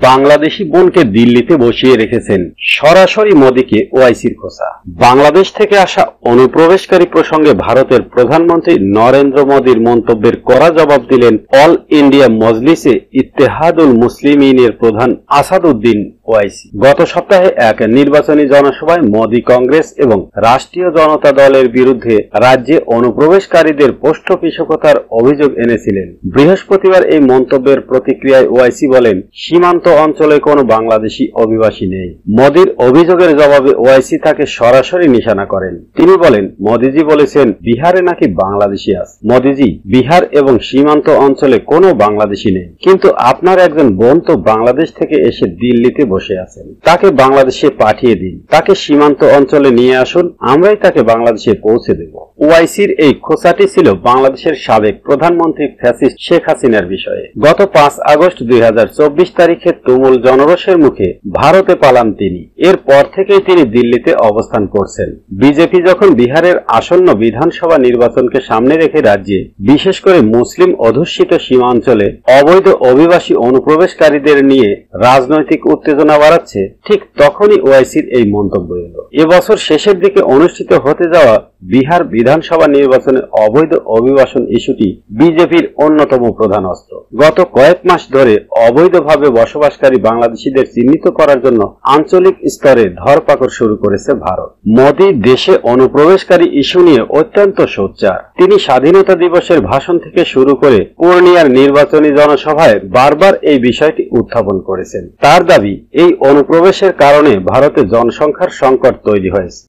বাংলাদেশি বোনকে দিল্লিতে বসিয়ে রেখেছেন সরাসরি মোদীকে ওআইসির খোঁচা। বাংলাদেশ থেকে আসা অনুপ্রবেশকারী প্রসঙ্গে ভারতের প্রধানমন্ত্রী নরেন্দ্র মোদীর মন্তব্যের কড়া জবাব দিলেন অল ইন্ডিয়া মজলিসে ইত্তেহাদুল মুসলিমিনের প্রধান আসাদুদ্দিন ওয়াইসি। গত সপ্তাহে এক নির্বাচনী জনসভায় মোদী কংগ্রেস এবং রাষ্ট্রীয় জনতা দলের বিরুদ্ধে রাজ্যে অনুপ্রবেশকারীদের পৃষ্ঠপোষকতার অভিযোগ এনেছিলেন। বৃহস্পতিবার এই মন্তব্যের প্রতিক্রিয়ায় ওয়াইসি বলেন, সীমান্ত অঞ্চলে কোনো বাংলাদেশি অভিবাসী নেই। মোদীর অভিযোগের জবাবে ওয়াইসি তাকে সরাসরি নিশানা করেন। তিনি বলেন, মোদীজি বলেছেন বিহারে নাকি বাংলাদেশি আছে। মোদীজি, বিহার এবং সীমান্ত অঞ্চলে কোনো বাংলাদেশি নেই, কিন্তু আপনার একজন বোন তো বাংলাদেশ থেকে এসে দিল্লিতে বসে আছেন। তাকে বাংলাদেশে পাঠিয়ে দিন, তাকে সীমান্ত অঞ্চলে নিয়ে আসুন, আমরাই তাকে বাংলাদেশে পৌঁছে দেব। ওআইসির এই খোঁচাটি ছিল বাংলাদেশের সাবেক প্রধানমন্ত্রী ফ্যাসিস্ট শেখ হাসিনার বিষয়ে। গত 5 আগস্ট 2024 তারিখে তুমুল জনরোষের মুখে ভারতে পালান তিনি। এরপর থেকেই তিনি দিল্লিতে অবস্থান করছেন। বিজেপি যখন বিহারের আসন্ন বিধানসভা নির্বাচনকে সামনে রেখে রাজ্যে, বিশেষ করে মুসলিম অধ্যুষিত সীমাঞ্চলে অবৈধ অভিবাসী অনুপ্রবেশকারীদের নিয়ে রাজনৈতিক উত্তেজনা বাড়াচ্ছে, ঠিক তখনই ওআইসির এই মন্তব্য এলো। এবছর শেষের দিকে অনুষ্ঠিত হতে যাওয়া বিহার বিধানসভা নির্বাচনে অবৈধ অভিবাসন ইস্যুটি বিজেপির অন্যতম প্রধান অস্ত্র। গত কয়েক মাস ধরে অবৈধভাবে বসবাসকারী বাংলাদেশিদের চিহ্নিত করার জন্য আঞ্চলিক স্তরে ধরপাকড় শুরু করেছে ভারত। মোদী দেশে অনুপ্রবেশকারী ইস্যু নিয়ে অত্যন্ত সোচ্চার। তিনি স্বাধীনতা দিবসের ভাষণ থেকে শুরু করে পূর্ণিয়ার নির্বাচনী জনসভায় বারবার এই বিষয়টি উত্থাপন করেছেন। তার দাবি, এই অনুপ্রবেশের কারণে ভারতে জনসংখ্যার সংকট তৈরি হয়েছে।